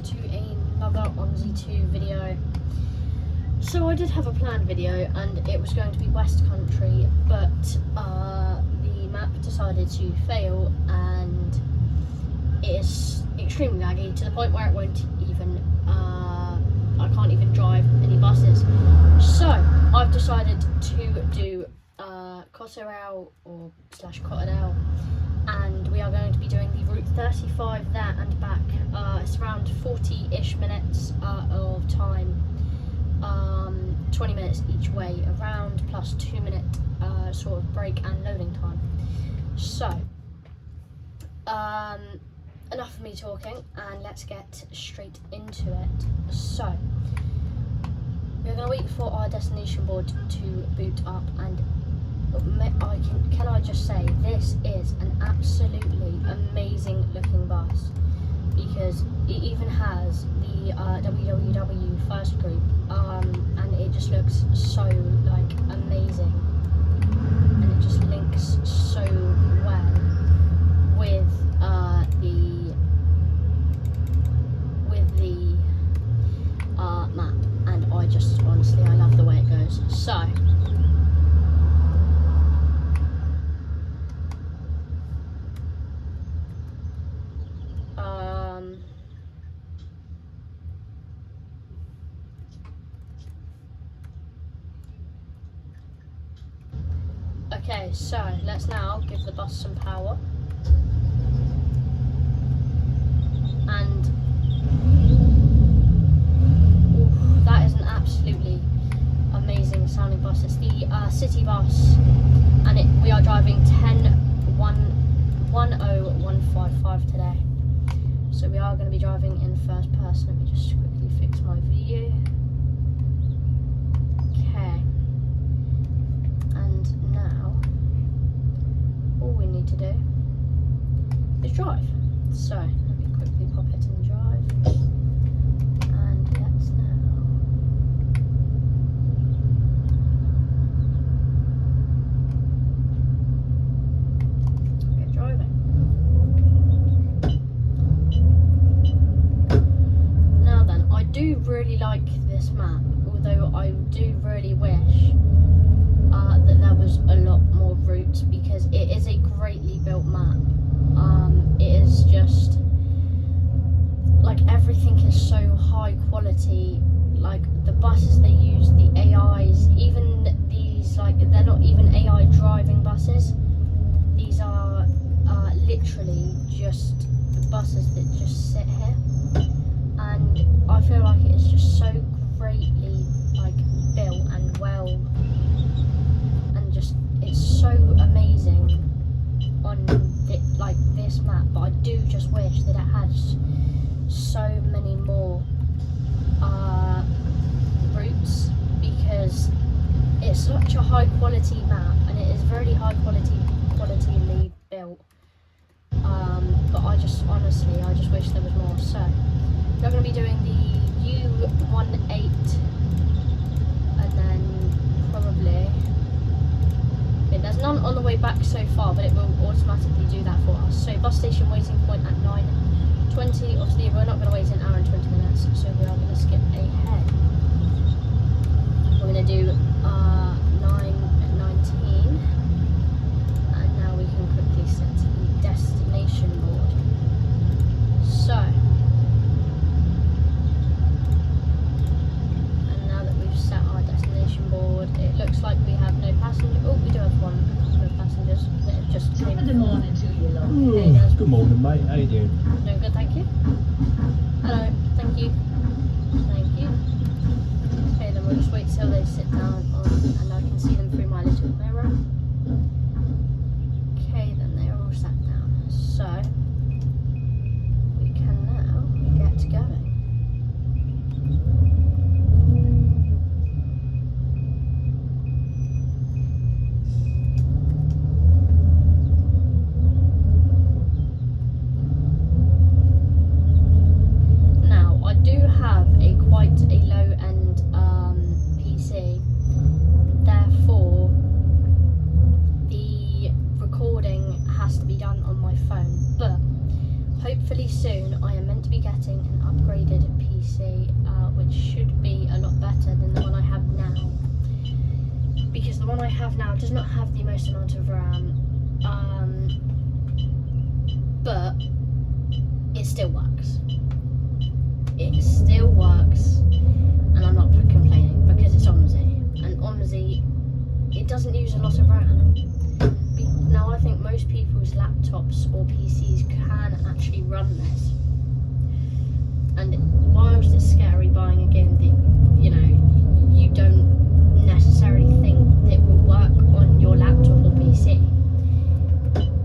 to another Omsi 2 video. So I did have a planned video and it was going to be West Country, but the map decided to fail and it is extremely laggy to the point where it won't even, I can't even drive any buses. So I've decided to do cotterelle or / cotterelle, and we are going to be doing the route 35 there and back. It's around 40-ish minutes of time, 20 minutes each way around, plus 2-minute sort of break and loading time. So enough of me talking, and let's get straight into it. So we're going to wait for our destination board to boot up, and can I just say, this is an absolutely amazing looking bus, because it even has the WWW first group, and it just looks so like amazing, and it just links so well with the map, and I just honestly, I love the way it goes. So okay, so let's now give the bus some power. And that is an absolutely amazing sounding bus. It's the city bus, and we are driving 10155 today. So we are going to be driving in first person. Let me just quickly fix my view. Okay. And now all we need to do is drive. So let me quickly pop it in drive, and let's now get driving. Now then, I do really like this map, although I do really wish that there was a lot more routes, because it is a greatly built map. It is just like everything is so high quality. Like the buses they use, the AIs, even these, like, they're not even AI driving buses. These are literally just the buses that just sit here, and I feel like it is just so greatly like built and well, and just it's so amazing on this map. But I do just wish that it had so many more routes, because it's such a high quality map, and it is very high qualityly built. But I just honestly, I just wish there was more. So we're going to be doing the U18, and then probably, there's none on the way back so far, but it will automatically do that for us. So bus station waiting point at 9:20. Obviously we're not going to wait an hour and 20 minutes, so we are going to skip ahead. We're going to do 9:19, and now we can quickly set the destination board. So, and now that we've set our destination board, it looks like we have no passengers. Oh, we do have a couple of passengers that have just came. Good morning to you, love. Hey, good morning, mate. How you doing? Doing good, thank you. Hello, thank you. Thank you. Okay, then we'll just wait till they sit down and I can see them through my little mirror. Okay, then they're all sat down. So we can now get going. Quite a low end PC, therefore hopefully soon I am meant to be getting an upgraded PC, which should be a lot better than the one I have now. Because the one I have now does not have the most amount of RAM, but it still works. It still works, and I'm not complaining because it's Omsi, and Omsi, it doesn't use a lot of RAM. Now I think most people's laptops or PCs can actually run this, and whilst it's scary buying a game that, you know, you don't necessarily think that will work on your laptop or PC,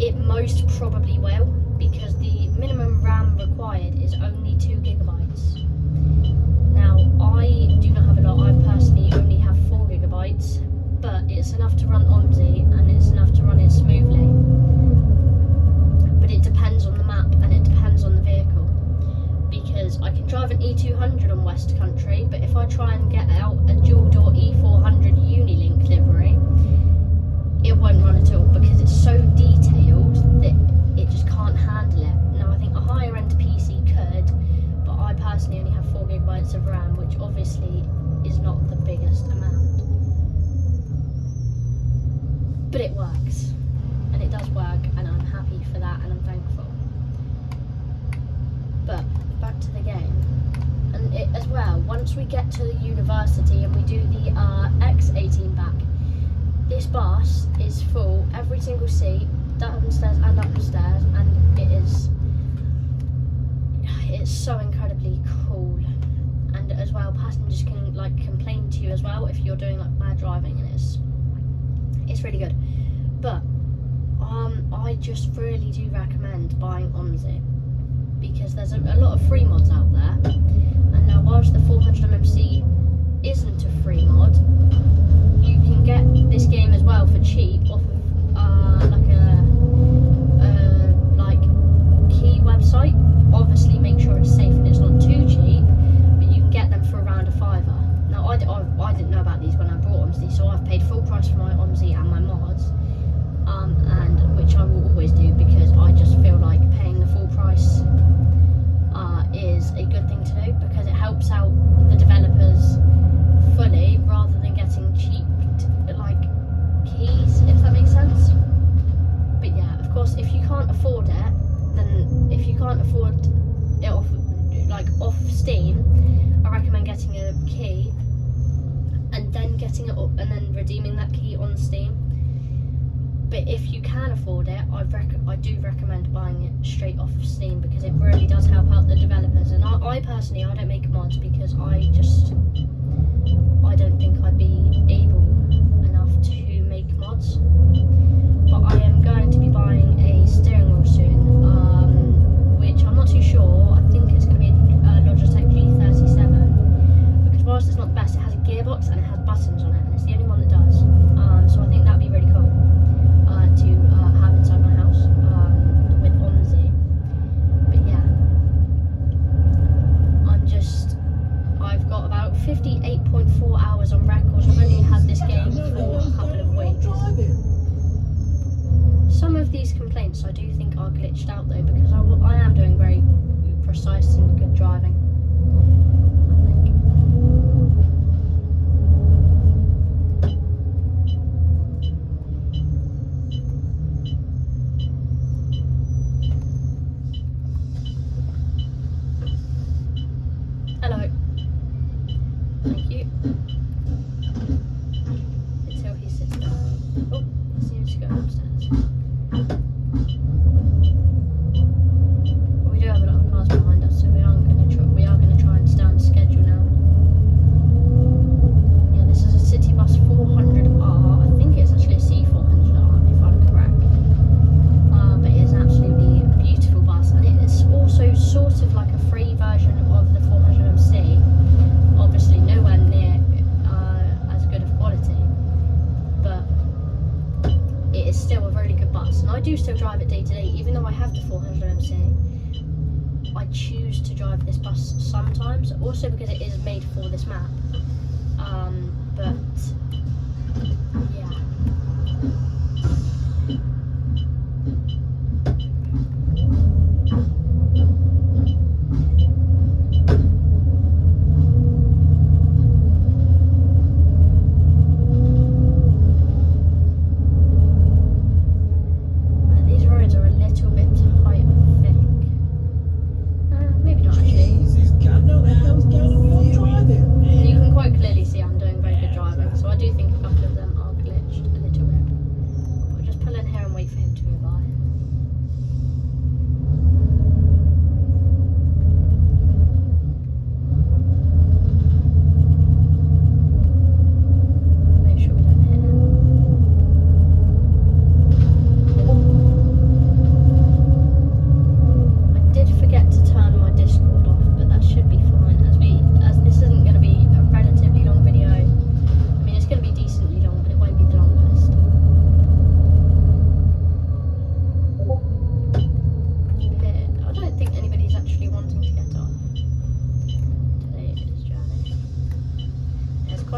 it most probably will, because the minimum RAM required is only 2 gigabytes. Now I do not have a lot, I personally only have 4 gigabytes, but it's enough to run Omsi and it's enough to run it smoothly. But it depends on the map and it depends on the vehicle, because I can drive an E200 on West Country, but if I try and get out a dual door E400 Unilink livery, it won't run at all, because it's so detailed that it just can't handle it. Now I think a higher end PC could, but I personally only have 4 gigabytes of RAM, which obviously is not the biggest amount. But it works, and it does work, and I'm happy for that, and I'm thankful. But back to the game, and it as well, once we get to the university and we do the X18 back, this bus is full, every single seat, downstairs and upstairs, and it's so incredibly cool. And as well, passengers can like complain to you as well if you're doing like bad driving, and it's really good. But I just really do recommend buying Omsi, because there's a lot of free mods out there, and now whilst the 400mmC isn't a free mod, you can get this game as well for cheap off of like key website. Obviously make sure it's safe and it's not too cheap, but you can get them for around a £5. Now I didn't know about these when I bought Omsi, so I've paid full price for my Omsi and my mods, and which I will always do, because I just feel like paying the full price is a good thing to do, because it helps out the developers fully rather than getting cheap like keys, if that makes sense. But yeah, of course, if you can't afford it, then if you can't afford it off Steam, I recommend getting a key and then getting it and then redeeming that key on Steam. But if you can afford it, I do recommend buying it straight off of Steam, because it really does help out the developers. And I personally, I don't make mods because I don't think I'd be able enough to make mods. But I am going to be buying a steering wheel soon, which I'm not too sure. I think it's going to be a Logitech G37, because whilst it's not the best, it has a gearbox and it has buttons on it, and it's the only one that does. So I think that'd be really cool to have inside my house with Omsi. But yeah, I've got about 58.4 hours on record. I've only had this game for a couple of weeks. Some of these complaints I do think are glitched out though, because I am doing very precise and good driving, I think. Hello. Thank you. Until he sits down. Oh, he seems to go upstairs. We do have a lot of cars behind us, so we are going to try and stay on schedule now. Yeah, this is a City Bus 400R. I think it's actually a C400R, if I'm correct. But it is an absolutely beautiful bus, and it is also sort of like a free version of the 400MC. Obviously, nowhere near as good of quality, but it is still a really good bus, and I do still drive it day to day. Even though I have the 400MC, I choose to drive this bus sometimes, also because it is made for this map. But yeah.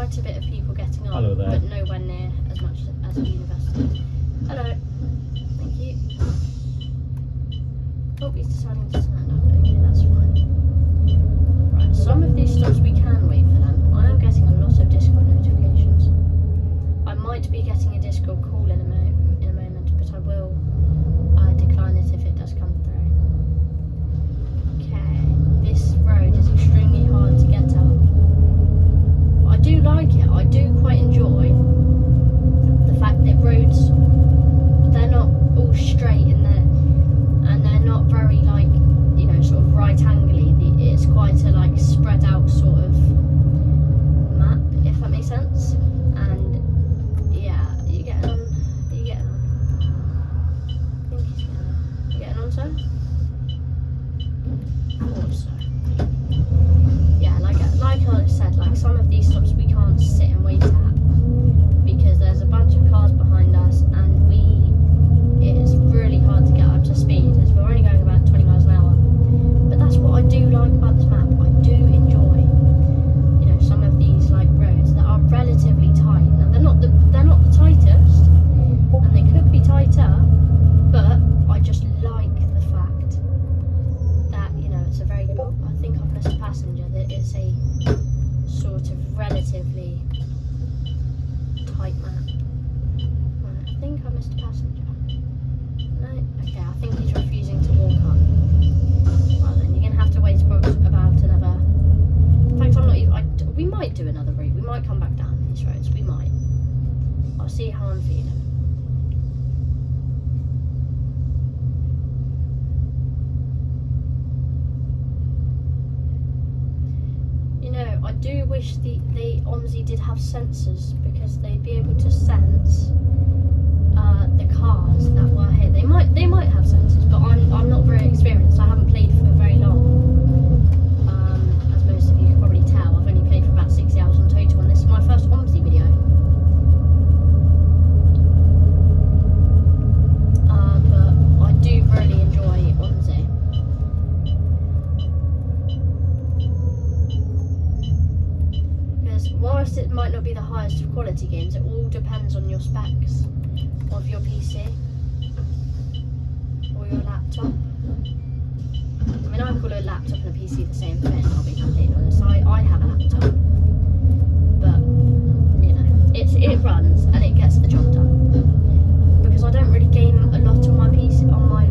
quite a bit of people getting on, Hello there. but nowhere near as much as the university. Hello. Thank you. Oh, he's deciding to stand up. Okay, that's fine. Right, some of these stops we can wait for them. I am getting a lot of Discord notifications. I might be getting a Discord call in a moment, but I will decline it if it does come through. Okay, this road is extremely hard to get up. I do like it. I do quite enjoy the fact that roads, they're not all straight and they're not very like, you know, sort of right angly. It's quite a like spread out sort of map, if that makes sense. And yeah, you getting on? I think he's getting on. You getting on, sir? Thought so. Yeah, like I said, like some of these stops we can't sit and wait at because there's a bunch of cars behind us, and it's really hard to get up to speed as we're only going about 20 miles an hour. But that's what I do like about this map. I do enjoy, you know, some of these like roads that are relatively tight. Now they're not the tightest, and they could be tighter, but I just like the fact that, you know, it's a very, I think I've missed a passenger, that it's a sort of relatively tight map. Right, I think I missed a passenger. No? Okay, I think he's refusing to walk up. Well then, you're going to have to wait about another... In fact, I'm not even... we might do another route. We might come back down these roads. We might. I'll see how I'm feeling. You know, I do wish the Omsi did have sensors, because they'd be able to sense the cars that were here. They might have sensors, but I'm not very experienced. I haven't played for very long. As most of you can probably tell, I've only played for about 60 hours in total, and this is my first Omsi video. But I do really enjoy Omsi. Because whilst it might not be the highest of quality games, it all depends on your specs of your PC or your laptop. I mean, I call a laptop and a PC the same thing, I'll be completely honest. I have a laptop, but you know, it runs and it gets the job done. Because I don't really game a lot on my PC, on my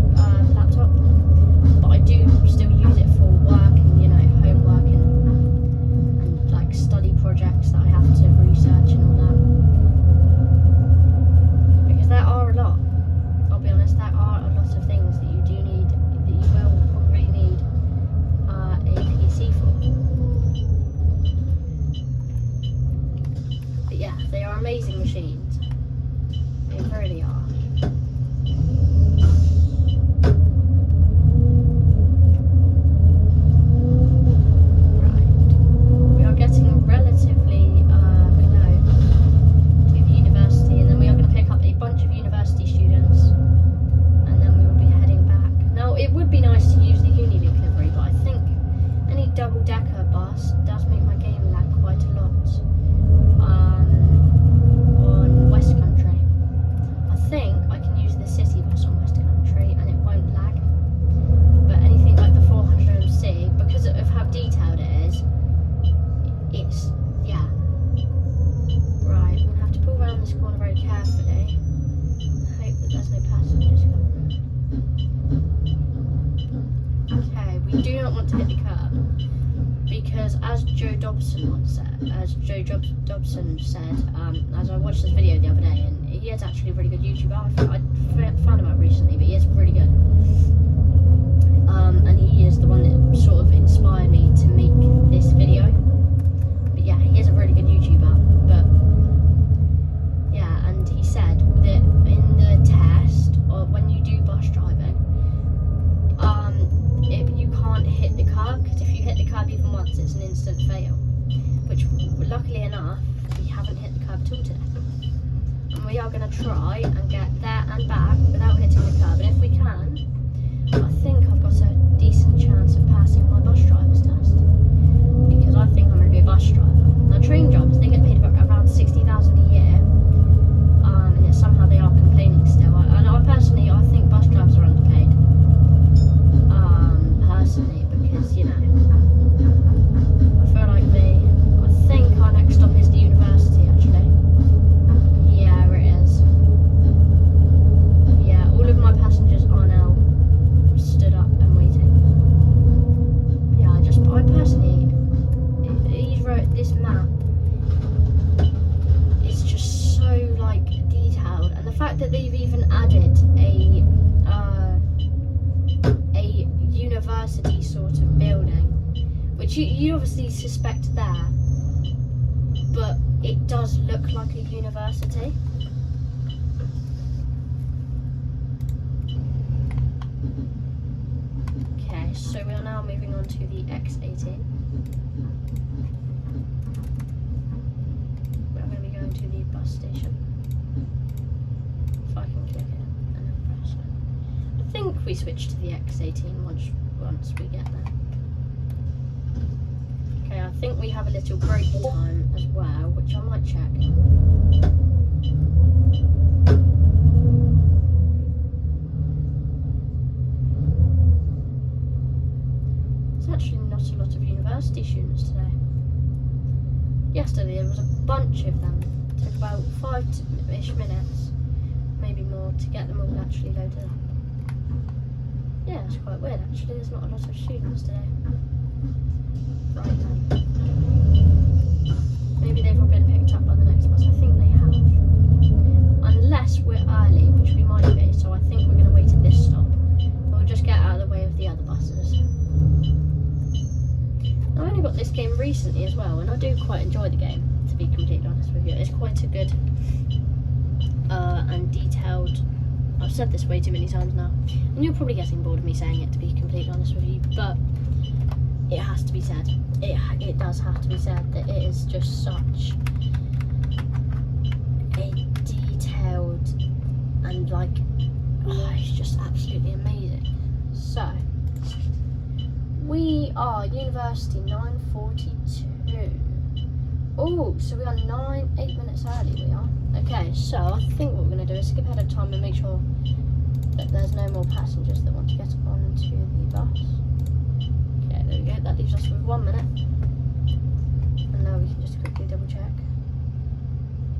laptop, but I do still use it for work and, you know, homework and like study projects that I have to research and all that. There are a lot, I'll be honest, there are a lot of things that you do need, that you will probably need a PC for. But yeah, they are amazing machines. They really are. Right. We are getting relatively bunch of university students, and then we will be heading back. Now, it would be nice to use the Unilink livery, but I think any double-decker bus does make my game lag quite a lot on West Country. I think I can use the city bus on West Country and it won't lag, but anything like the 400MC, because of how detailed it is, it's, yeah. Right, I'm going to have to pull around this corner very carefully. Hope that there's no passengers coming. Okay, we do not want to hit the curb, because as Joe Dobson said, as I watched this video the other day, and he is actually a really good YouTuber. I found him out recently, but he is really good. And he is the one that sort of inspired me to make this video. But yeah, he is a really good YouTuber. But yeah, and he said that in the test, or when you do bus driving, you can't hit the curb, because if you hit the curb even once, it's an instant fail. Which, luckily enough, we haven't hit the curb at all today. And we are going to try and get there and back without hitting the curb. And if we can, I think I've got a decent chance of passing my bus driver's test, because I think I'm going to be a bus driver. Now, train drivers, they get paid about which you obviously suspect there, but it does look like a university. Okay, so we are now moving on to the X18. We're going to be going to the bus station. If I can click it and then press it. I think we switch to the X18 once we get there. Okay, I think we have a little break time as well, which I might check. There's actually not a lot of university students today. Yesterday there was a bunch of them. It took about 5-ish minutes, maybe more, to get them all actually loaded up. Yeah, it's quite weird actually, there's not a lot of students today. Right then. Maybe they've all been picked up by the next bus. I think they have. Unless we're early, which we might be, so I think we're going to wait at this stop. We'll just get out of the way of the other buses. I only got this game recently as well, and I do quite enjoy the game, to be completely honest with you. It's quite a good and detailed... I've said this way too many times now, and you're probably getting bored of me saying it, to be completely honest with you, but it has to be said. It does have to be said that it is just such a detailed and it's just absolutely amazing. So we are University 9:42. Oh, so we are 8 minutes early we are. Okay, so I think what we're going to do is skip ahead of time and make sure that there's no more passengers that want to get onto the bus. Okay, there we go, that leaves us with 1 minute. And now we can just quickly double check.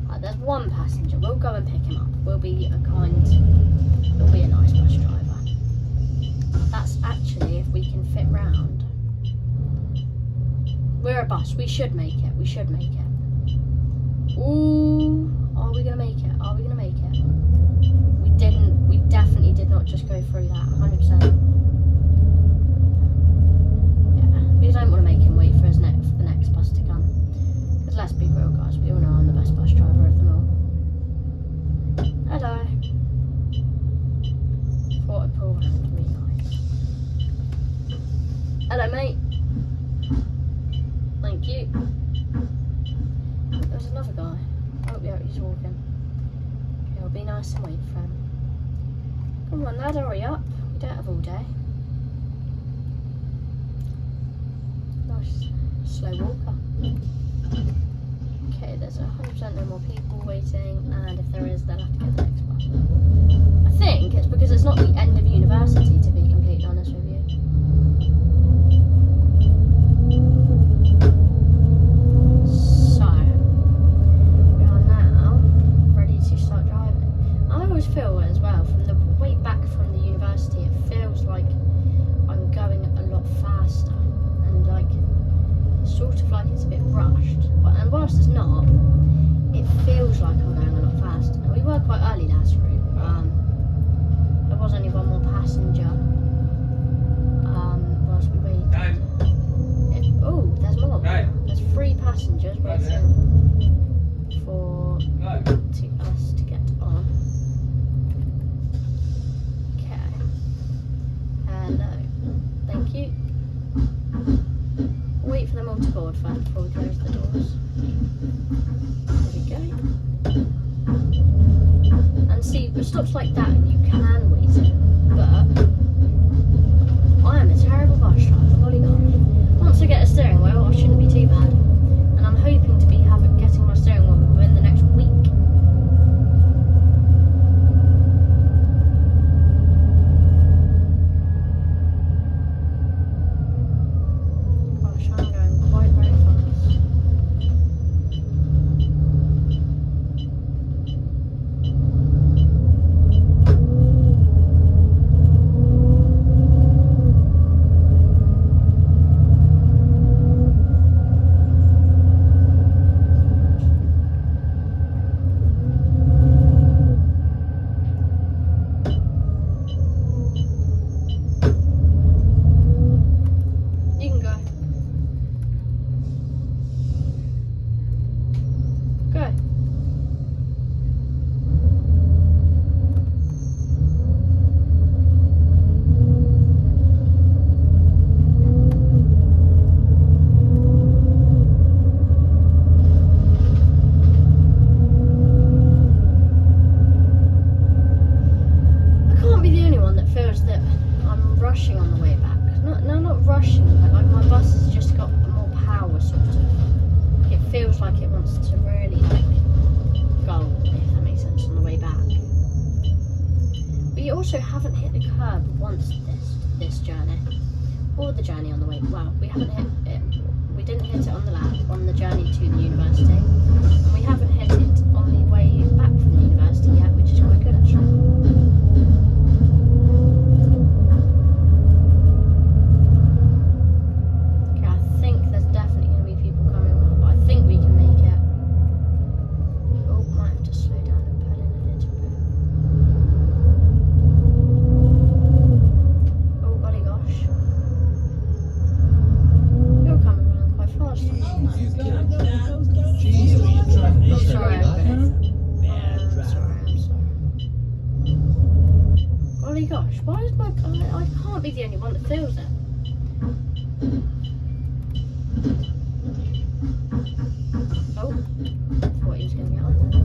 Right, there's one passenger, we'll go and pick him up. We'll be a nice bus driver. That's actually if we can fit round. We're a bus, we should make it, Ooh, are we gonna make it? We definitely did not just go through that, 100%. Yeah, we don't want to make him wait for the next bus to come. Because let's be real guys, we all know I'm the best bus driver of them all. Hello. Thought I'd pull around to be nice. Hello mate. Thank you. There's another guy. Oh yeah, he's walking. Okay, I'll be nice and wait for him. Come on lad, hurry up. We don't have all day. Nice slow walker. Okay, there's 100% no more people waiting, and if there is, they'll have to get the next bus. I think it's because it's not the end of university, to be completely honest with you. Feel as well from the way back from the university, it feels like I'm going a lot faster and sort of like it's a bit rushed, and whilst it's not, it feels like I'm going a lot faster. Now we were quite early last route. There was only one more passenger whilst we waited. Oh, there's more. There's 3 passengers waiting for us to get on. Hello. Thank you. Wait for them all to board first before we close the doors. There we go. And see, with stops like that, you can wait it, but I am a terrible bus driver, golly gosh. Once I get a steering wheel, I shouldn't be too bad. And I'm hoping to be getting my steering wheel within the next week. rushing, but like my bus has just got more power, sort of. It feels like it wants to really like go, if that makes sense, on the way back. We also haven't hit the curb once this journey, or the journey on the way. Well, we haven't hit it. We didn't hit it on the lap on the journey to the university, and we haven't hit it on the way back from the university yet, which is quite good actually. Okay, I think there's definitely going to be people coming, but I think we can make it. Oh, might have to slow down and pull in a little bit. Oh, golly gosh. You're coming around quite fast. Jeez, I'm sorry. I'm sorry. Golly gosh, why is my... I can't be the only one that feels it. Oh, thought he was going to get on there.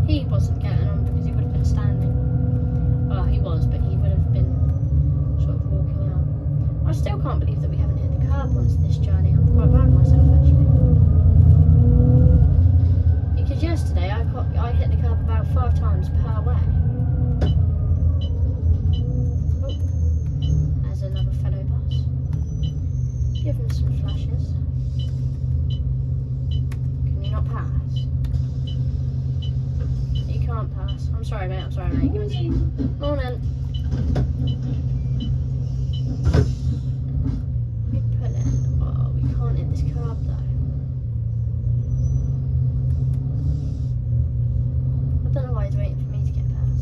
He wasn't getting on because he would have been standing. Well, he was, but he would have been sort of walking out. I still can't believe that we haven't hit the curb once this journey. I'm quite proud of myself actually. Because yesterday I hit the curb about 5 times per way. Oh, there's another fellow bus. Give him some flashes. Can you not pass? You can't pass. I'm sorry, mate. Give me some. Morning. We put it. Oh, we can't hit this curb though. I don't know why he's waiting for me to get past.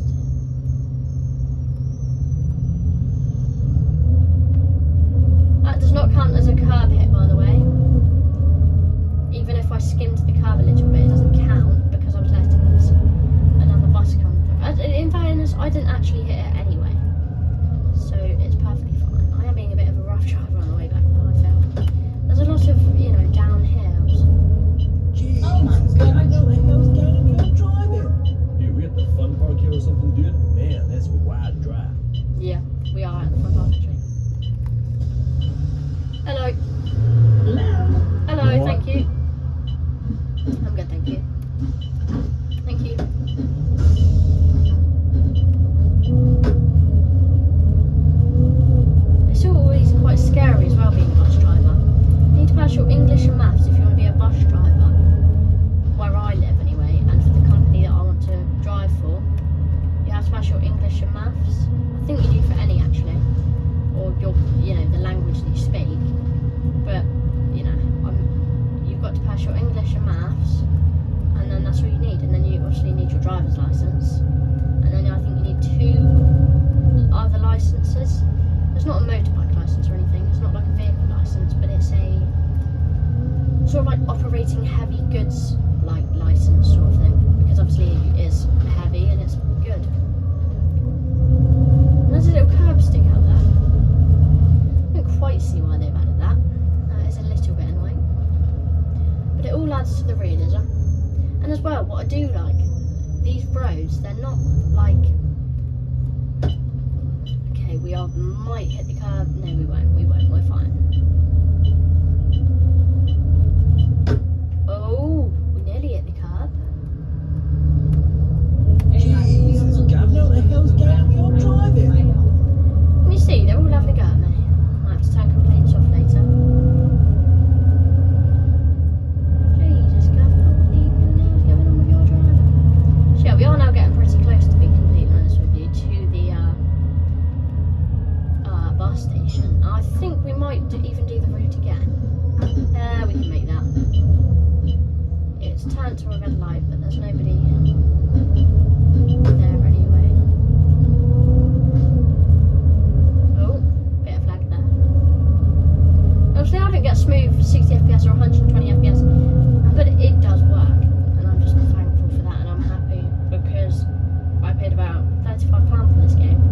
That does not count as a curb hit, by the way. Even if I skimmed the curb a little bit, it doesn't count because I was letting another bus come through. In fairness, I didn't actually hit it anyway, so it's perfectly fine. I am being a bit of a rough driver on the way back, though, I feel. There's a lot of, you know, downhills. Jeez. Oh my god, I know the hell's going on your driving. Hey, we at the fun park here or something, dude? Man, that's a wide drive. Yeah, we are at the front park actually. Hello. Hello, What? thank you. I'm good, thank you. Thank you. It's always quite scary as well being a bus driver. You need to pass your English and maths if you want to be a bus driver. Where I live anyway, and for the company that I want to drive for. You have to pass your English and maths. I think you do for any actually. Or your, you know, the language that you speak. But, you know, you've got to pass your English and maths, and then that's all you need. And then you obviously need your driver's license, and then I think you need 2 other licenses. It's not a motorbike license or anything. It's not like a vehicle license, but it's a sort of like operating heavy goods like license sort of thing. Because obviously it is heavy and it's good. And there's a little curb stick out there. I don't quite see why they've added that. That is a little bit annoying. But it all adds to the realism. And as well, what I do like, these roads, they're not like... Okay, we might hit the curb. No, we won't, we're fine. Oh, we nearly hit the curb. Jesus, God, know the hell's going on your driving. Can you see, they're all having a go at me. Might have to turn complaints off later. Jesus, Governor, what the hell is going on with your driving? So yeah, we are now getting pretty close, to be completely honest with you, to the bus station. I think we might even do the route again. We can make that. It's turned to a red light, but there's nobody there anyway. Oh, bit of lag there. Obviously, I don't get smooth 60 FPS or 120 FPS, but it does work, and I'm just thankful for that, and I'm happy because I paid about £35 for this game.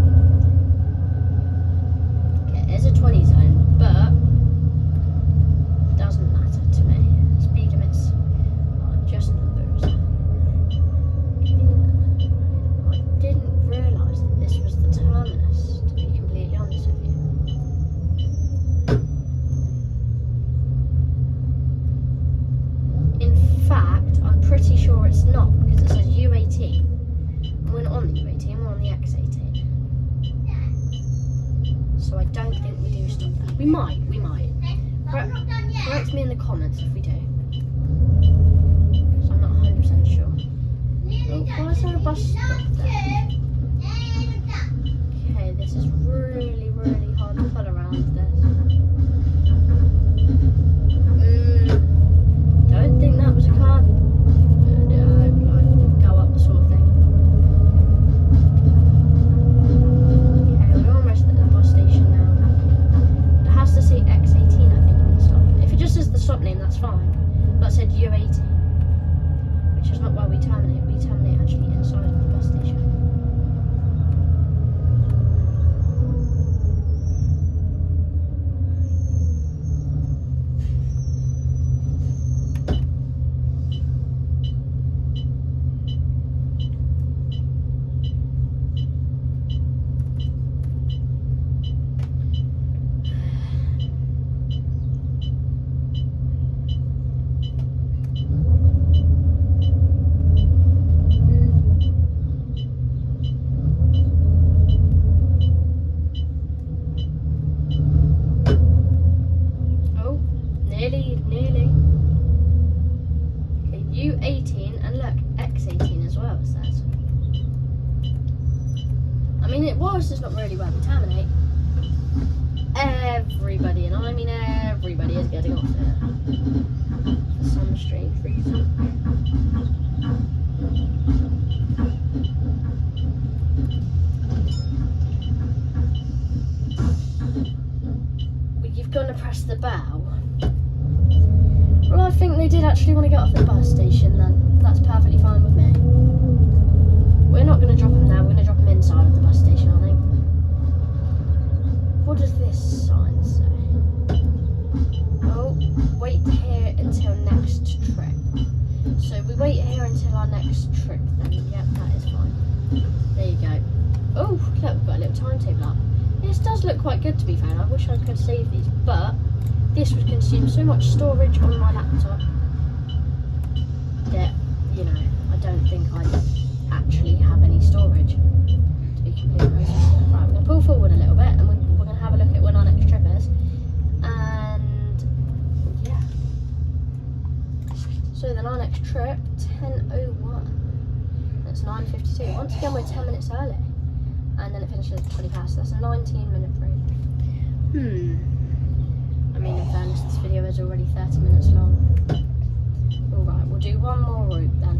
So I don't think we do stop there. We might. Correct me in the comments if we do. So I'm not 100% sure. Oh, why is there a bus stop there? Okay, this is really, really hard to pull around this. Don't think that was a car. Like, go up sort of thing. Okay, we're almost at the bus station now. It has to say X18, I think, on the stop. If it just says the stop name, that's fine. But it said U18, which is not where we terminate. We terminate actually inside of the bus station. Nearly. Okay, U18 and look, X18 as well, it says. I mean, it was just not really where we terminate. Everybody, and I mean everybody, is getting off there for some strange reason. You've got to press the bell. Well, I think they did actually want to get off the bus station then. That's perfectly fine with me. We're not going to drop them there, we're going to drop them inside of the bus station, I think. What does this sign say? Oh, wait here until next trip. So we wait here until our next trip then. Yep, that is fine. There you go. Oh, look, we've got a little timetable up. This does look quite good, to be fair. I wish I could save these, but this would consume so much storage on my laptop that, you know, I don't think I'd actually have any storage, to be completely honest. Right, we're going to pull forward a little bit and we're going to have a look at when our next trip is. And, yeah. So then our next trip, 10:01. That's 9:52. Once again, we're 10 minutes early. And then it finishes at 20 past. That's a 19-minute break. I mean, in fairness, this video is already 30 minutes long. Alright, we'll do one more route then.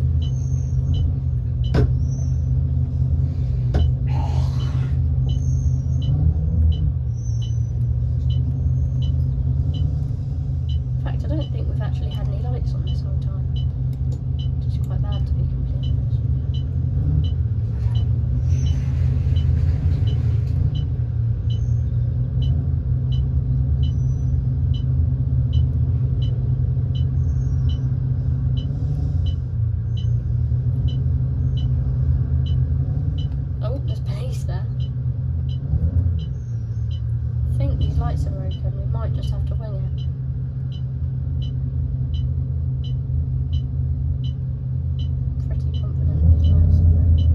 In fact, I don't think we've actually had any lights on this whole time. Which is quite bad, to be completely honest. Lights are broken, we might just have to wing it. Pretty confident these lights are broken.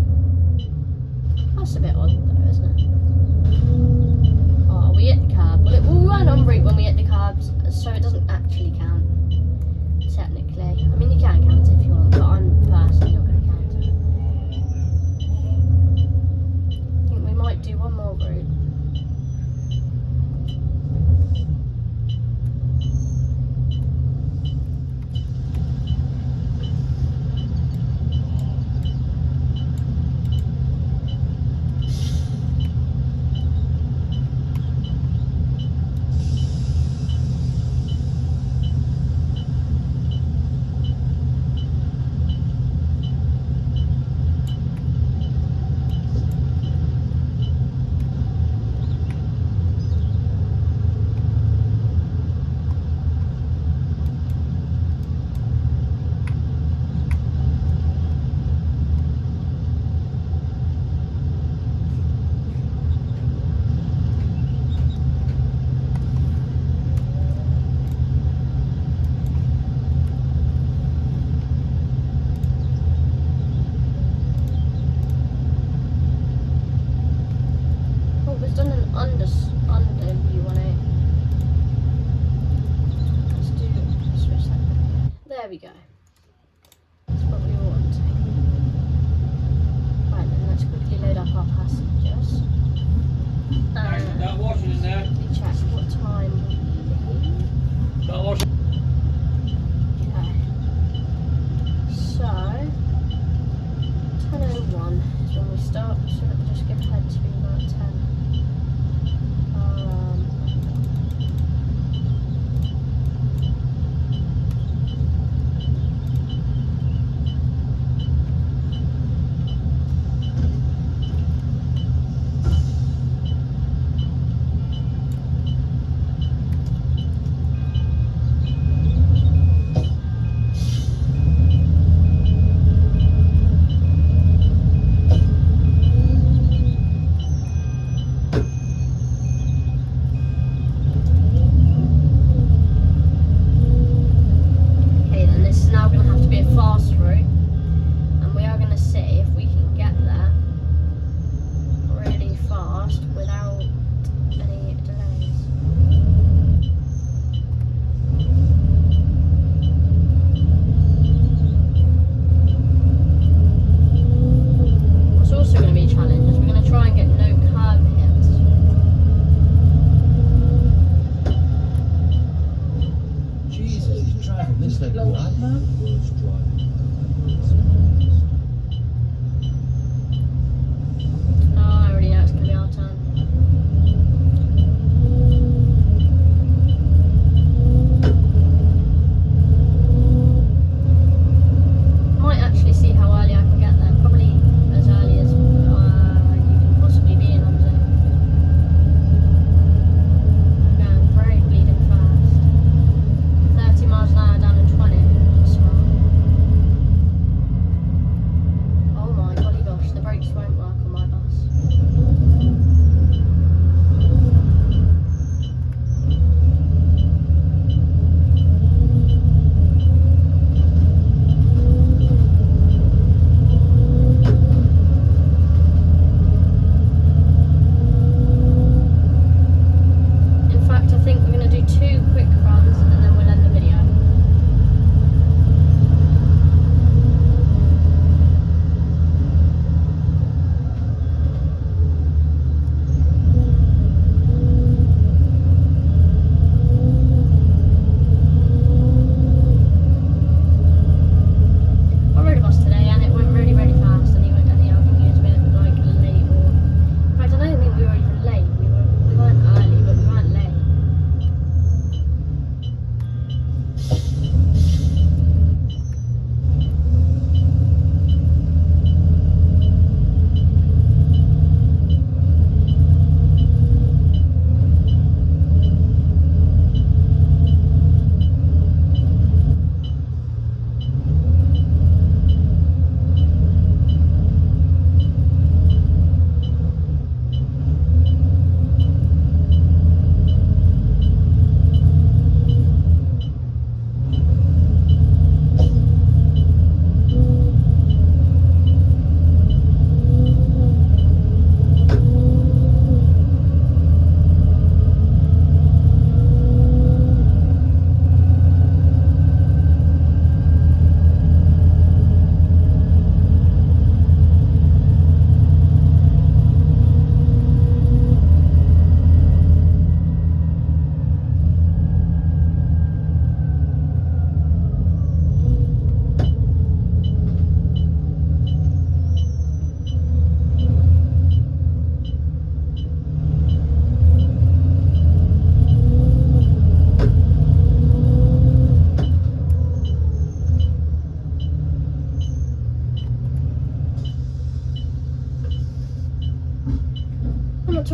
That's a bit odd though, isn't it? Oh, we hit the curb. Well, it will run on route when we hit the curbs, so it doesn't actually count, technically. I mean, you can count it if you want, but I'm personally not going to count it. I think we might do one more route.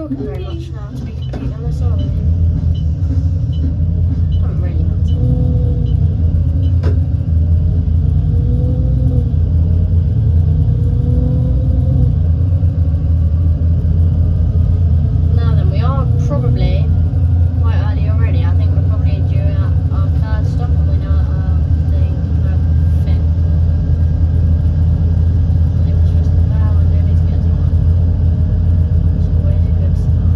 talking very much now, to be completely honest, are we? Doesn't really matter. Now then, we are probably quite early already. I think we're probably due at our third stop, and we're now at the fifth. Nobody's pressed the bell and nobody's getting on. It's always a good start.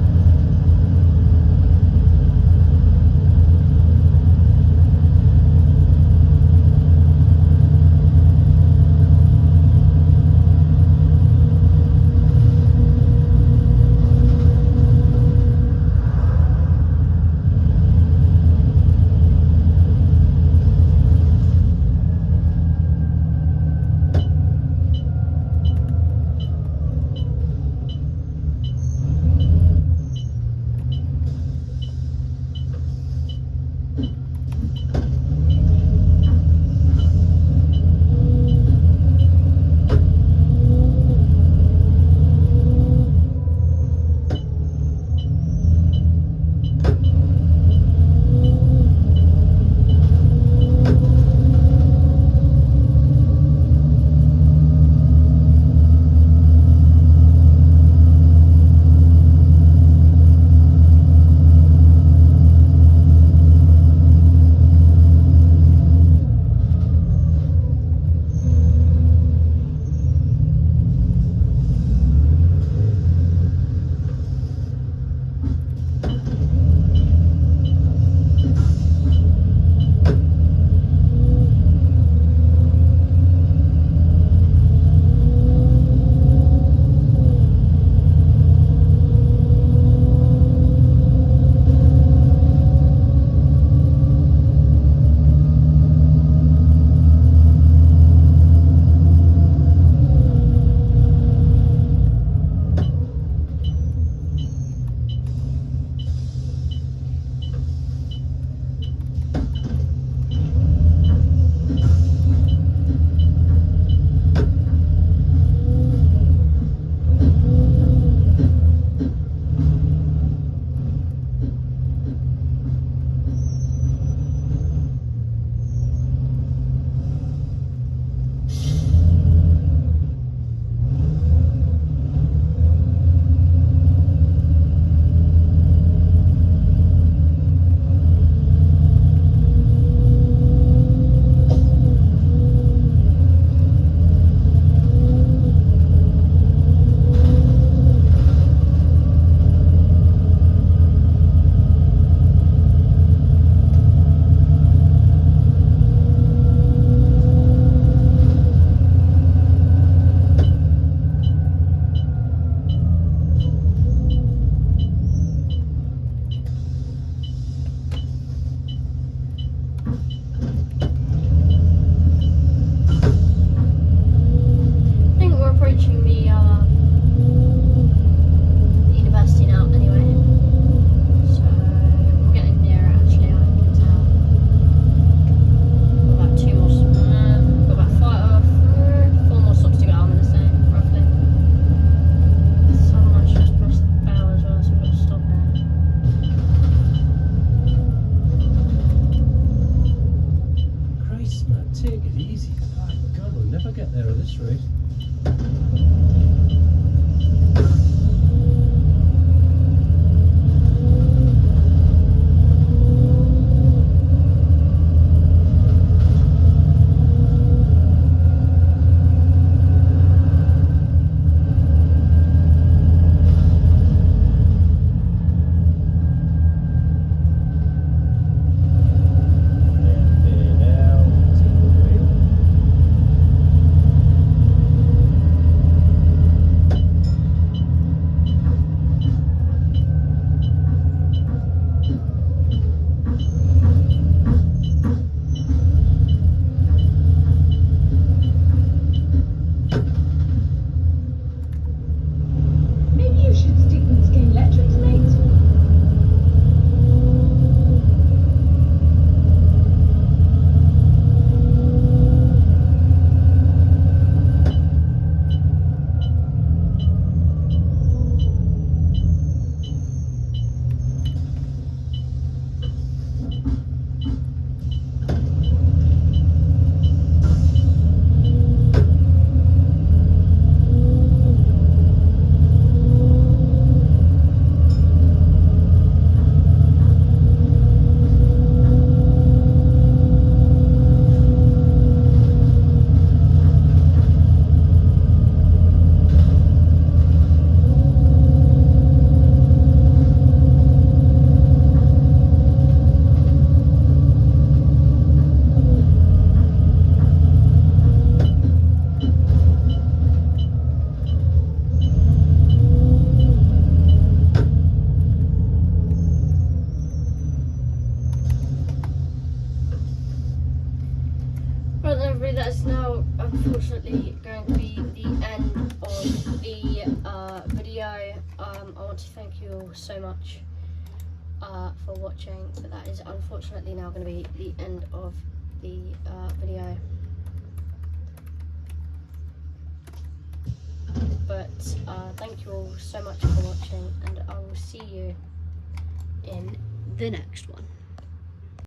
unfortunately going to be the end of the video. I want to thank you all so much for watching, but that is unfortunately now going to be the end of the video. But thank you all so much for watching, and I will see you in the next one.